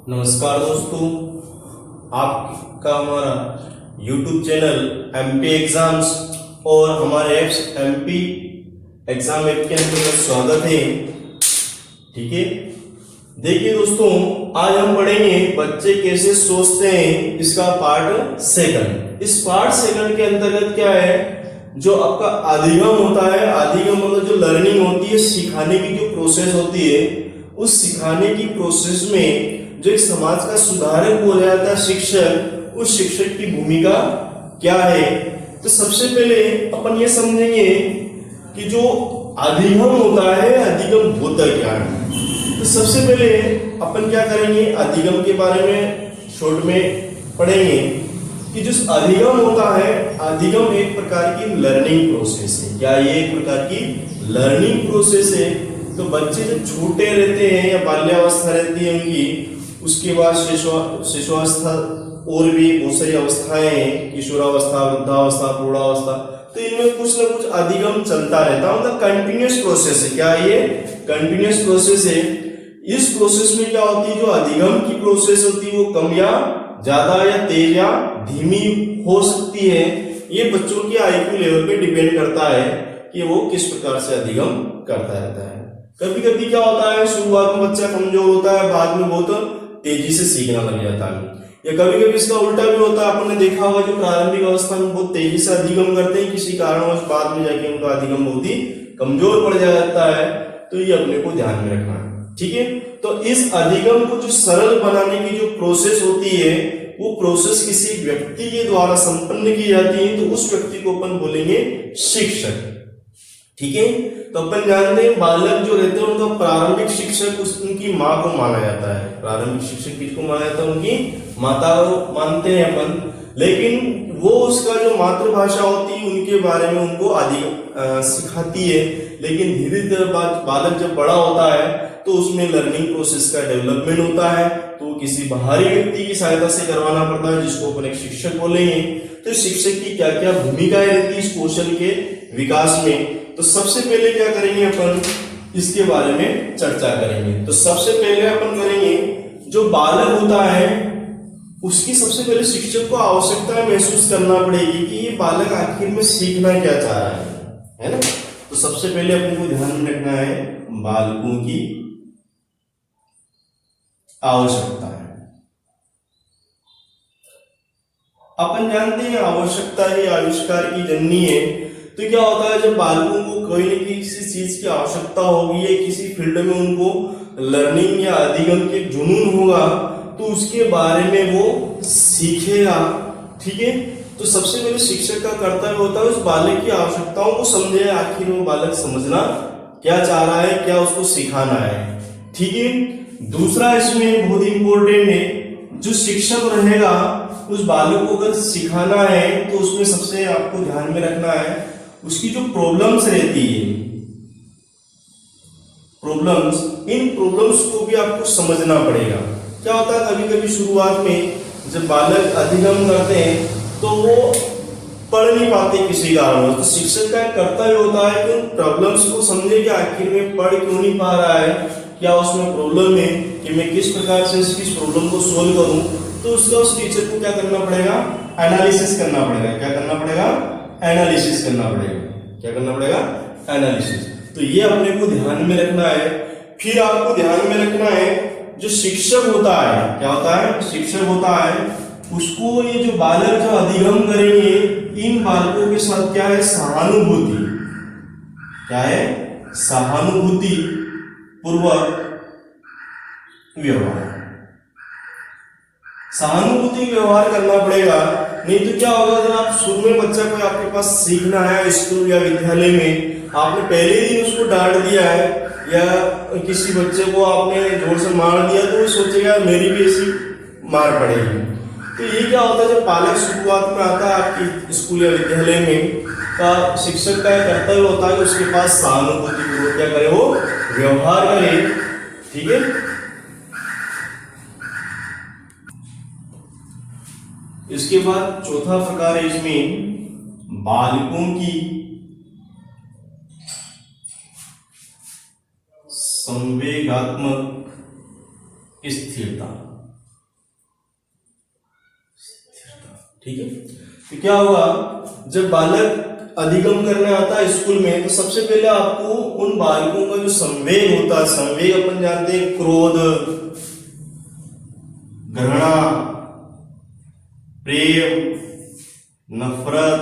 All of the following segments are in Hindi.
नमस्कार दोस्तों, आपका हमारा YouTube चैनल एमपी एग्जाम्स और हमारे ऐप्स एमपी एग्जाम ऐप के अंतर्गत स्वागत है। ठीक है, देखिए दोस्तों, आज हम पढ़ेंगे बच्चे कैसे सोचते हैं, इसका पार्ट सेकंड। इस पार्ट सेकंड के अंतर्गत क्या है, जो आपका अधिगम होता है, अधिगम मतलब जो लर्निंग होती है, सिखाने की जो प्रोसेस होती है, उस सिखाने की प्रोसेस में जो एक समाज का सुधारक हो जाता है शिक्षक, उस शिक्षक की भूमिका क्या है। तो सबसे पहले अपन ये समझेंगे कि जो अधिगम होता है, अधिगम होता क्या है। तो सबसे पहले अपन क्या करेंगे, अधिगम के बारे में शॉर्ट में पढ़ेंगे कि जो अधिगम होता है, अधिगम एक प्रकार की लर्निंग प्रोसेस है। क्या ये एक प्रकार की लर्निंग प्रोसेस है। तो बच्चे जब छोटे रहते हैं या बाल्यावस्था रहती है उनकी, उसके बाद शिशुअवस्था और भी बहुत सारी अवस्थाएं हैं, किशोरावस्था, वृद्धावस्था, प्रौढ़ावस्था। तो इनमें कुछ ना कुछ अधिगम चलता रहता है, मतलब कंटिन्यूअस प्रोसेस है। क्या ये कंटिन्यूअस प्रोसेस है। इस प्रोसेस में क्या होती है, जो अधिगम की प्रोसेस होती है वो कम या ज्यादा या तेज या धीमी हो सकती है। ये बच्चों के आईक्यू लेवल पे डिपेंड करता है कि वो किस प्रकार से अधिगम करता रहता है। कभी कभी क्या होता है, शुरुआत में बच्चा कमजोर होता है, बाद में बहुत तेजी से सीखना लग जाता है। या कभी कभी इसका उल्टा भी होता है। आपने देखा होगा जो प्रारंभिक अवस्था में बहुत तेजी से अधिगम करते हैं, किसी कारणवश बाद में जाके उनका अधिगम बहुत ही कमजोर पड़ जाता है। तो ये अपने को ध्यान में रखना है। ठीक है, तो इस अधिगम को जो सरल बनाने की जो प्रोसेस होती है, वो प्रोसेस किसी व्यक्ति के द्वारा संपन्न की जाती है। तो उस व्यक्ति को अपन बोलेंगे शिक्षक। ठीक है, तो अपन जानते हैं बालक जो रहते हैं उनका प्रारंभिक शिक्षक उनकी माँ को माना जाता है। प्रारंभिक शिक्षक किसको माना जाता है, उनकी माता को मानते हैं अपन। लेकिन वो उसका जो मातृभाषा होती है उनके बारे में उनको अधिक सिखाती है। लेकिन धीरे धीरे बालक जब बड़ा होता है तो उसमें लर्निंग प्रोसेस का डेवलपमेंट होता है, तो किसी बाहरी व्यक्ति की सहायता से करवाना पड़ता है, जिसको अपन एक शिक्षक बोलेंगे। तो शिक्षक की क्या क्या भूमिकाएं रहती है इस कौशल के विकास में। तो सबसे पहले क्या करेंगे, अपन इसके बारे में चर्चा करेंगे। तो सबसे पहले अपन करेंगे, जो बालक होता है उसकी सबसे पहले शिक्षक को आवश्यकता महसूस करना पड़ेगी कि ये बालक आखिर में सीखना क्या चाह रहा है ना। तो सबसे पहले अपने को ध्यान में रखना है बालकों की आवश्यकता है। अपन जानते हैं आवश्यकता ही आविष्कार की जननी है। तो क्या होता है, जब बालकों को कोई न किसी चीज की आवश्यकता होगी या किसी फील्ड में उनको लर्निंग या अधिगम के जुनून होगा, तो उसके बारे में वो सीखेगा। ठीक है, तो सबसे पहले शिक्षक का कर्तव्य होता है उस बालक की आवश्यकताओं को समझे, आखिर वो बालक समझना क्या चाह रहा है, क्या उसको सिखाना है। ठीक है, दूसरा इसमें बहुत इंपॉर्टेंट है, जो शिक्षक रहेगा उस बालक को अगर सिखाना है तो उसमें सबसे आपको ध्यान में रखना है उसकी जो प्रॉब्लम्स रहती है, प्रॉब्लम्स, इन प्रॉब्लम्स को भी आपको समझना पड़ेगा। क्या होता है, कभी कभी शुरुआत में जब बालक अधिगम करते हैं तो वो पढ़ नहीं पाते किसी कारण। तो शिक्षक का कर्तव्य होता है कि उन प्रॉब्लम्स को समझे कि आखिर में पढ़ क्यों नहीं पा रहा है, क्या उसमें प्रॉब्लम है, कि मैं किस प्रकार से इस प्रॉब्लम को सोल्व करूं। तो उसका उस टीचर को क्या करना पड़ेगा, एनालिसिस करना पड़ेगा। क्या करना पड़ेगा, एनालिसिस करना पड़ेगा। क्या करना पड़ेगा, एनालिसिस। तो ये अपने को ध्यान में रखना है। फिर आपको ध्यान में रखना है जो शिक्षक होता है, क्या होता है, शिक्षक होता है, उसको ये जो बालक जो अधिगम करेंगे, इन बालकों के साथ क्या है, सहानुभूति। क्या है, सहानुभूति पूर्वक व्यवहार। सहानुभूति व्यवहार करना पड़ेगा। नहीं तो क्या होगा, जब आप शुरू में बच्चा को आपके पास सीखना है स्कूल या विद्यालय में, आपने पहले ही दिन उसको डांट दिया है या किसी बच्चे को आपने जोर से मार दिया, तो वो सोचेगा मेरी भी ऐसी मार पड़ेगी। तो ये क्या होता है, जब बालक शुरुआत में आता है आपकी स्कूल या विद्यालय में, तो शिक्षक का कर्तव्य होता है कि उसके पास सहानुभूति पूर्वक क्या करे, वो व्यवहार करे। ठीक है, इसके बाद चौथा प्रकार है इसमें बालकों की संवेगात्मक स्थिरता। ठीक है। तो क्या होगा, जब बालक अधिगम करने आता है स्कूल में, तो सबसे पहले आपको उन बालकों का जो संवेग होता है, संवेग अपन जानते हैं क्रोध, घृणा, प्रेम, नफरत,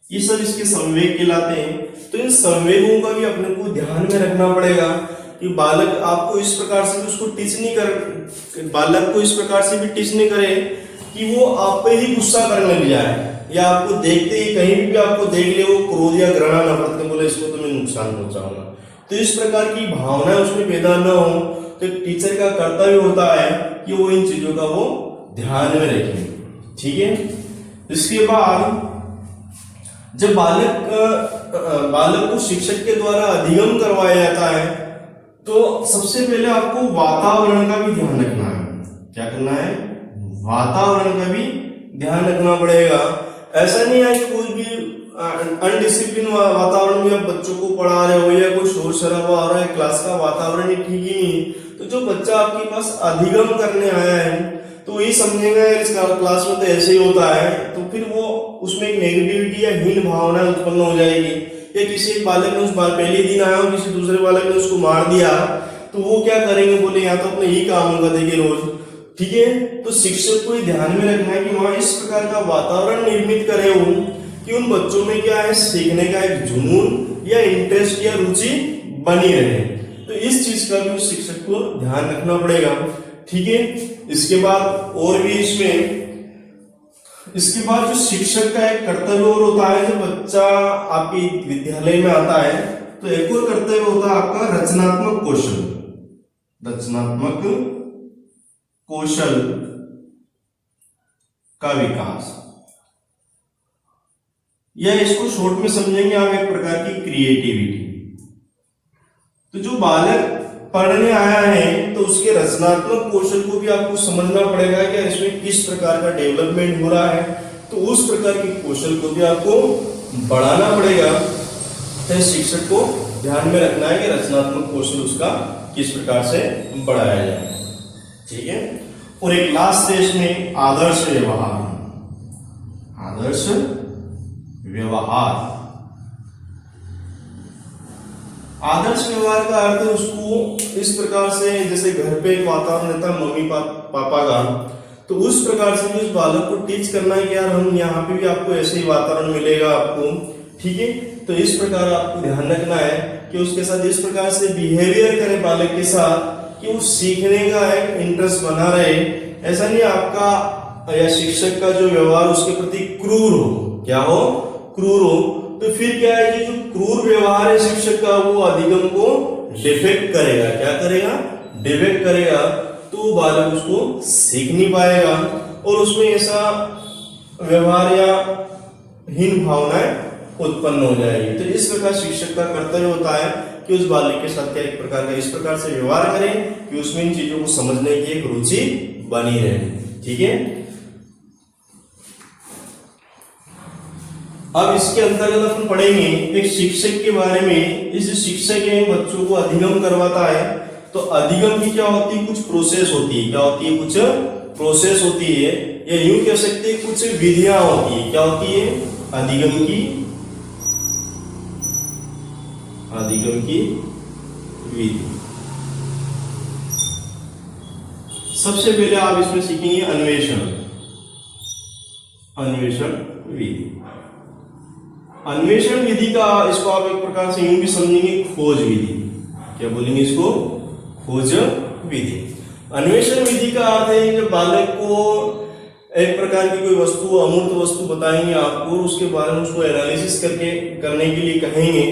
ये सब इसके संवेग कहलाते हैं। तो इन संवेगों का भी अपने को ध्यान में रखना पड़ेगा कि बालक आपको इस प्रकार से भी उसको टीच नहीं कर, बालक को इस प्रकार से भी टीच नहीं करे कि वो आप पे ही गुस्सा करने लग जाए, या आपको देखते ही कहीं भी आपको देख ले वो क्रोध या घृणा नफरत के बोले इसको तो मैं नुकसान पहुंचाऊंगा। तो इस प्रकार की भावनाएं उसमें पैदा न हो, तो टीचर का कर्तव्य होता है कि वो इन चीजों का वो ध्यान में रखें। ठीक है। इसके बाद जब बालक को शिक्षक के द्वारा अधिगम करवाया जाता है, तो सबसे पहले आपको वातावरण का भी ध्यान रखना है। क्या करना है, वातावरण का भी ध्यान रखना पड़ेगा। ऐसा नहीं है कि कोई भी अनडिसिप्लिन वातावरण में आप बच्चों को पढ़ा रहे हो या कोई शोर शराबा हो रहा है, क्लास का वातावरण ही ठीक ही नहीं, तो जो बच्चा आपके पास अधिगम करने आया है तो यही समझेगा इस क्लास में तो ऐसे ही होता है, तो फिर वो उसमें एक नेगेटिविटी या हीन भावना उत्पन्न हो जाएगी। या किसी एक बालक ने उस बार पहले दिन आया और किसी दूसरे बालक ने उसको मार दिया, तो वो क्या करेंगे, बोले यहाँ तो अपने ही काम होगा देखे रोज। ठीक है। तो शिक्षक को ध्यान में रखना है कि वहां इस प्रकार का वातावरण निर्मित करे कि उन बच्चों में क्या है, सीखने का एक जुनून या इंटरेस्ट या रुचि बनी रहे। तो इस चीज का भी शिक्षक को ध्यान रखना पड़ेगा। ठीक है। इसके बाद और भी इसके बाद जो शिक्षक का एक कर्तव्य और होता है, जब बच्चा आपकी विद्यालय में आता है तो एक और कर्तव्य होता है आपका रचनात्मक कौशल। रचनात्मक कौशल का विकास, या इसको शॉर्ट में समझेंगे आप एक प्रकार की क्रिएटिविटी। तो जो बालक पढ़ने आया है तो उसके रचनात्मक कौशल को भी आपको समझना पड़ेगा कि इसमें किस प्रकार का डेवलपमेंट हो रहा है, तो उस प्रकार के कौशल को भी आपको बढ़ाना पड़ेगा। तो शिक्षक को ध्यान में रखना है कि रचनात्मक कौशल उसका किस प्रकार से बढ़ाया जाए। ठीक है। और एक लास्ट है इसमें आदर्श व्यवहार। आदर्श व्यवहार, आदर्श व्यवहार का अर्थ है उसको इस प्रकार से, जैसे घर पे एक वातावरण रहता है मम्मी पापा का, तो उस प्रकार से भी उस बालक को टीच करना है कि यार हम यहाँ पे भी आपको ऐसे ही वातावरण मिलेगा आपको। ठीक है। तो इस प्रकार आपको ध्यान रखना है कि उसके साथ इस प्रकार से बिहेवियर करे बालक के साथ कि वो सीखने का एक इंटरेस्ट बना रहे। ऐसा नहीं आपका या शिक्षक का जो व्यवहार उसके प्रति क्रूर हो, क्या हो, क्रूर हो, तो फिर क्या है कि जो क्रूर व्यवहार है शिक्षक का वो अधिगम को डिफेक्ट करेगा। क्या करेगा, डिफेक्ट करेगा, तो बालक उसको सीख नहीं पाएगा और उसमें ऐसा व्यवहार या हीन भावनाएं उत्पन्न हो जाएगी। तो इस प्रकार शिक्षक का कर्तव्य होता है कि उस बालक के साथ क्या एक प्रकार का इस प्रकार से व्यवहार करें कि उसमें इन चीजों को समझने की एक रुचि बनी रहे। ठीक है। अब इसके अंतर्गत अपन पढ़ेंगे एक शिक्षक के बारे में। इस शिक्षक है बच्चों को अधिगम करवाता है, तो अधिगम की क्या होती है, कुछ प्रोसेस होती है। क्या होती है, कुछ प्रोसेस होती है, या यूं कह सकते हैं कुछ विधियां होती है। क्या होती है, अधिगम की विधि। सबसे पहले आप इसमें सीखेंगे अन्वेषण विधि। अन्वेषण विधि का इसको आप एक प्रकार से यूं भी समझेंगे खोज विधि। क्या बोलेंगे इसको, खोज विधि। अन्वेषण विधि का अर्थ है जब बालक को एक प्रकार की कोई वस्तु, अमूर्त वस्तु बताएंगे आपको, उसके बारे में उसको एनालिसिस करने के लिए कहेंगे,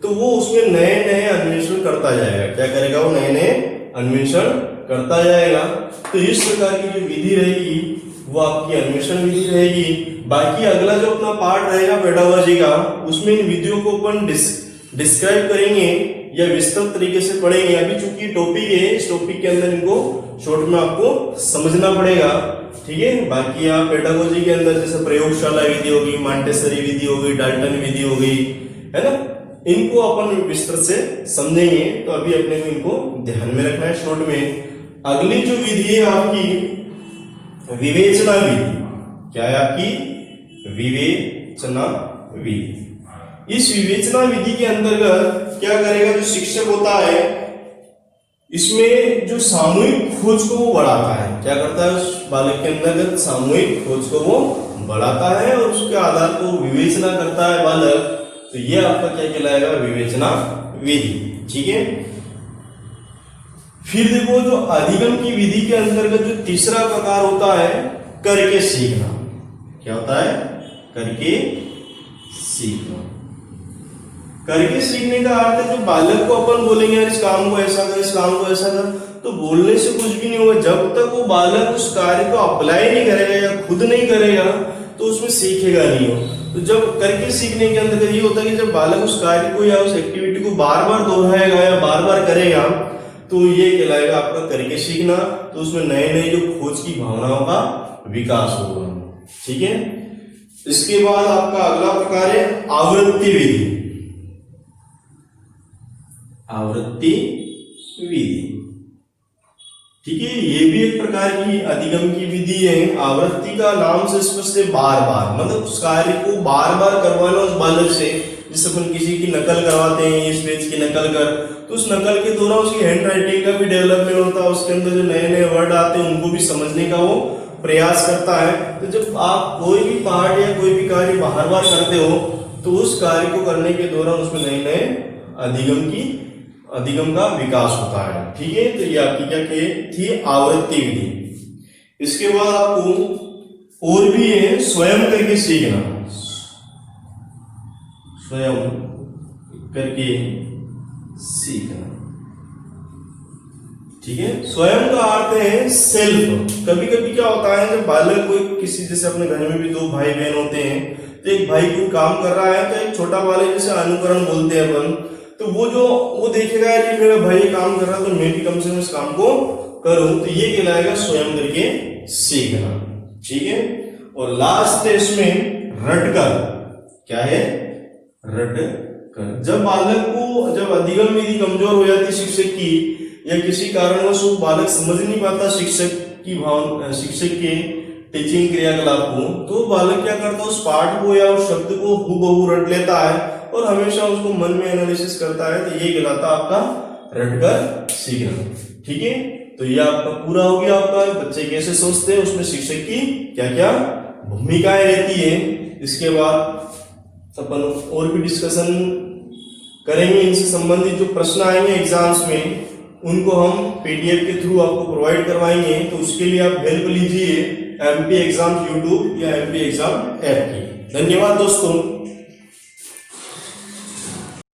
तो वो उसमें नए नए अन्वेषण करता जाएगा। क्या करेगा, वो नए नए अन्वेषण करता जाएगा। तो इस प्रकार की जो विधि रहेगी वो आपकी अन्वेषण विधि रहेगी। बाकी अगला जो अपना पार्ट रहेगा पेडागोजी का, उसमें इन विधियों को अपन डिस्क्राइब करेंगे या विस्तृत तरीके से पढ़ेंगे। अभी चूंकि टॉपिक है, इस टॉपिक के अंदर इनको शॉर्ट में आपको समझना पड़ेगा। ठीक है। बाकी आप पेडागोजी के अंदर जैसे प्रयोगशाला विधि होगी, मॉन्टेसरी विधि होगी, डाल्टन विधि होगी, है ना, इनको अपन विस्तृत से समझेंगे। तो अभी अपने को इनको ध्यान में रखना है शॉर्ट में। अगली जो विधि है आपकी विवेचना विधि। क्या है आपकी विवेचना विधि। इस विवेचना विधि के अंतर्गत क्या करेगा जो शिक्षक होता है, इसमें जो सामूहिक खोज को वो बढ़ाता है। क्या करता है उस बालक के अंतर्गत सामूहिक खोज को वो बढ़ाता है और उसके आधार को विवेचना करता है बालक। तो ये आपका क्या कहलाएगा विवेचना विधि। ठीक है, फिर देखो जो अधिगम की विधि के अंतर्गत जो तीसरा प्रकार होता है करके सीखना। क्या होता है करके सीखना। करके सीखने का अर्थ है जो बालक को अपन बोलेंगे यार इस काम को ऐसा कर, इस काम को ऐसा कर, तो बोलने से कुछ भी नहीं होगा। जब तक वो बालक उस कार्य को अप्लाई नहीं करेगा या खुद नहीं करेगा तो उसमें सीखेगा नहीं हो। तो जब करके सीखने के अंदर ये होता है कि जब बालक उस कार्य को या उस एक्टिविटी को बार बार दोहराएगा या बार बार करेगा तो ये कहलाएगा आपका करके सीखना। तो उसमें नए नए जो खोज की भावनाओं का विकास होगा। ठीक है, इसके बाद आपका अगला प्रकार है आवृत्ति विधि। आवृत्ति विधि, ठीक है, ये भी एक प्रकार की अधिगम की विधि है। आवृत्ति का नाम से स्पष्ट है बार बार, मतलब उस कार्य को बार बार करवाना उस बालक से। जैसे अपन किसी की नकल करवाते हैं, इस पेज की नकल कर, तो उस नकल के दौरान उसकी हैंड राइटिंग का भी डेवलपमेंट होता है, उसके अंदर जो नए नए वर्ड आते हैं उनको भी समझने का वो प्रयास करता है। तो जब आप कोई भी पाठ या कोई भी कार्य बार बार करते हो तो उस कार्य को करने के दौरान उसमें नए नए अधिगम का विकास होता है। ठीक है, तो ये आपकी क्या थी आवृत्ति विधि। इसके बाद आपको और भी है स्वयं करके सीखना। स्वयं करके सीखना, ठीक है, स्वयं का अर्थ है सेल्फ। कभी कभी क्या होता है जब बालक कोई किसी, जैसे अपने घर में भी दो भाई बहन होते हैं, तो एक भाई कोई काम कर रहा है तो एक छोटा बालक जैसे अनुकरण बोलते हैं अपन, तो वो देखेगा कि मेरा भाई काम कर रहा है तो मैं भी कम से कम इस काम को करूं। तो ये कहलाएगा स्वयं करके सीखना। ठीक है, और लास्ट है इसमें रटकर। क्या है रटकर। जब बालक को, जब अधिगम विधि कमजोर हो जाती शिक्षक की या किसी कारणवश वो बालक समझ नहीं पाता शिक्षक के टीचिंग क्रियाकलाप को, तो बालक क्या करता है उस पाठ को या उस शब्द को हूबहू रट लेता है और हमेशा उसको मन में एनालिसिस करता है। तो ये कहलाता है आपका रटकर सीखना। ठीक है, तो ये आपका पूरा हो गया। आपका बच्चे कैसे सोचते हैं, उसमें शिक्षक की क्या क्या भूमिकाएं रहती है। इसके बाद अपन और भी डिस्कशन करेंगे, इनसे संबंधित जो प्रश्न आएंगे एग्जाम्स में उनको हम पीडीएफ के थ्रू आपको प्रोवाइड करवाएंगे। तो उसके लिए आप हेल्प लीजिए एमपी एग्जाम यूट्यूब या एमपी एग्जाम ऐप की। धन्यवाद दोस्तों।